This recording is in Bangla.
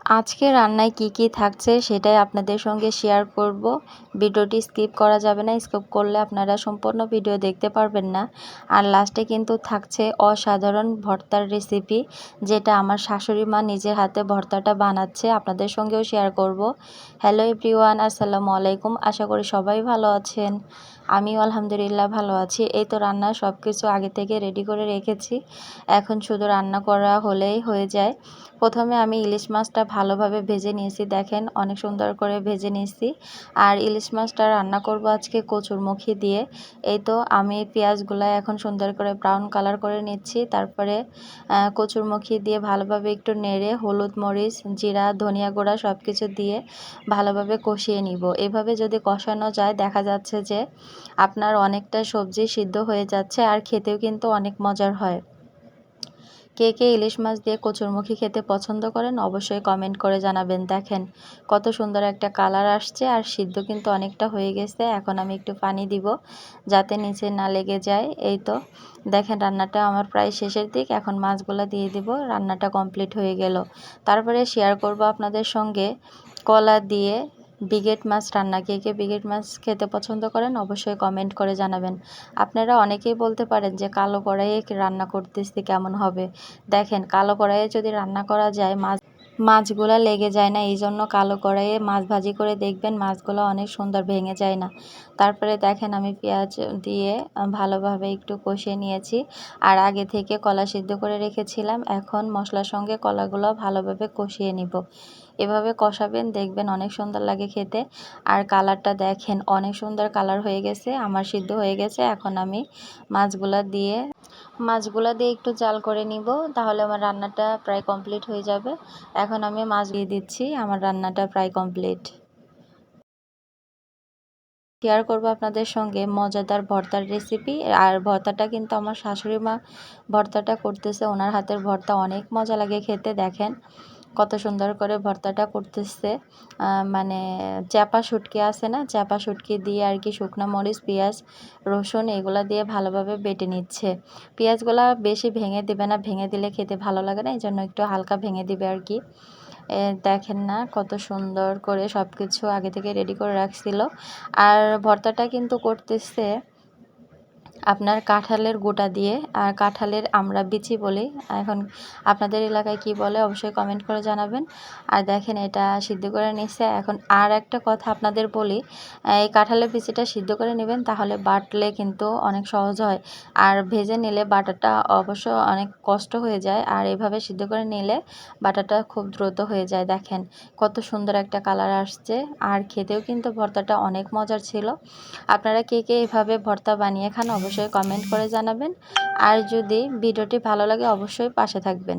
আজকে রান্নায় কি থাকছে সেটাই আপনাদের সঙ্গে শেয়ার করব। ভিডিওটি স্কিপ করা যাবে না, স্কিপ করলে আপনারা সম্পূর্ণ ভিডিও দেখতে পারবেন না। আর লাস্টে কিন্তু থাকছে অসাধারণ ভর্তার রেসিপি, যেটা আমার শাশুড়ি মা নিজের হাতে ভর্তাটা বানাচ্ছে, আপনাদের সঙ্গেও শেয়ার করব। হ্যালো এভরিওয়ান, আসসালামু আলাইকুম। আশা করি সবাই ভালো আছেন। আমিও আলহামদুলিল্লাহ ভালো আছি। এই তো রান্না সব কিছু আগে থেকে রেডি করে রেখেছি, এখন শুধু রান্না করা হলেই হয়ে যায়। প্রথমে আমি ইলিশ মাছটা ভালোভাবে ভেজে নিয়েছি, দেখেন অনেক সুন্দর করে ভেজে নিয়েছি। আর ইলিশ মাছটা রান্না করব আজকে কচুরমুখী দিয়ে। এই তো আমি পেঁয়াজগুলো এখন সুন্দর করে ব্রাউন কালার করে নিচ্ছি, তারপরে কচুরমুখী দিয়ে ভালোভাবে একটু নেড়ে হলুদ মরিচ জিরা ধনিয়া গুঁড়া সব কিছু দিয়ে ভালোভাবে কষিয়ে নিব। এভাবে যদি কষানো যায় দেখা যাচ্ছে যে আপনার অনেকটা সবজি সিদ্ধ হয়ে যাচ্ছে, আর খেতেও কিন্তু অনেক মজার হয়। কে কে ইলিশ মাছ দিয়ে কচুরমুখী খেতে পছন্দ করেন অবশ্যই কমেন্ট করে জানাবেন। দেখেন কত সুন্দর একটা কালার আসছে, আর সিদ্ধ কিন্তু অনেকটা হয়ে গেছে। এখন আমি একটু পানি দিব যাতে নিচে না লেগে যায়। এই তো দেখেন রান্নাটা আমার প্রায় শেষের দিক, এখন মাছগুলো দিয়ে দিব, রান্নাটা কমপ্লিট হয়ে গেল। তারপরে শেয়ার করব আপনাদের সঙ্গে কলা দিয়ে বিগেট মাছ রান্না। কে কে বিগেট মাছ খেতে পছন্দ করেন অবশ্যই কমেন্ট করে জানাবেন। আপনারা অনেকেই বলতে পারেন যে কালো কড়াইয়ে রান্না করতেছি কেমন হবে। দেখেন কালো কড়াইয়ে যদি রান্না করা যায় মাছগুলা লেগে যায় না, এই জন্য কালো কড়াইয়ে মাছ ভাজি করে দেখবেন মাছগুলো অনেক সুন্দর ভেঙে যায় না। তারপরে দেখেন আমি পেঁয়াজ দিয়ে ভালোভাবে একটু কষিয়ে নিয়েছি, আর আগে থেকে কলা সিদ্ধ করে রেখেছিলাম। এখন মশলার সঙ্গে কলাগুলো ভালোভাবে কষিয়ে নিব। এভাবে কষাবেন, দেখবেন অনেক সুন্দর লাগে খেতে। আর কালারটা দেখেন অনেক সুন্দর কালার হয়ে গেছে, আমার সিদ্ধ হয়ে গেছে। এখন আমি মাছগুলা দিয়ে একটু জাল করে নিব, তাহলে আমার রান্নাটা প্রায় কমপ্লিট হয়ে যাবে। এখন আমি মাছ দিয়ে দিচ্ছি, আমার রান্নাটা প্রায় কমপ্লিট। শেয়ার করব আপনাদের সঙ্গে মজাদার ভর্তার রেসিপি। আর ভর্তাটা কিন্তু আমার শাশুড়ি মা ভর্তাটা করতেছে, ওনার হাতের ভর্তা অনেক মজা লাগে খেতে। দেখেন কত সুন্দর করে ভর্তাটা করতেছে। মানে চাপা শুটকি আছে না, চাপা শুটকি দিয়ে আর কি শুকনো মরিচ পেঁয়াজ রসুন এগুলা দিয়ে ভালোভাবে বেটে নিচ্ছে। পেঁয়াজগুলা বেশি ভেঙে দিবে না, ভেঙে দিলে খেতে ভালো লাগে না, এই জন্য একটু হালকা ভেঙে দিবে আর কি। দেখেন না কত সুন্দর করে সব কিছু আগে থেকে রেডি করে রাখছিল। আর ভর্তাটা কিন্তু করতেছে আপনার কাঁঠালের গোটা দিয়ে, আর কাঁঠালের আমরা বিচি বলি। এখন আপনাদের এলাকায় কি বলে অবশ্যই কমেন্ট করে জানাবেন। আর দেখেন এটা সিদ্ধ করে নিচ্ছে। এখন আর একটা কথা আপনাদের বলি, এই কাঁঠালের বিচিটা সিদ্ধ করে নেবেন, তাহলে বাটলে কিন্তু অনেক সহজ হয়। আর ভেজে নিলে বাটাটা অবশ্য অনেক কষ্ট হয়ে যায়, আর এভাবে সিদ্ধ করে নিলে বাটাটা খুব দ্রুত হয়ে যায়। দেখেন কত সুন্দর একটা কালার আসছে, আর খেতেও কিন্তু ভর্তাটা অনেক মজার ছিল। আপনারা কে কে এভাবে ভর্তা বানিয়ে খান অবশ্যই কমেন্ট করে জানাবেন। আর যদি ভিডিওটি ভালো লাগে অবশ্যই পাশে থাকবেন।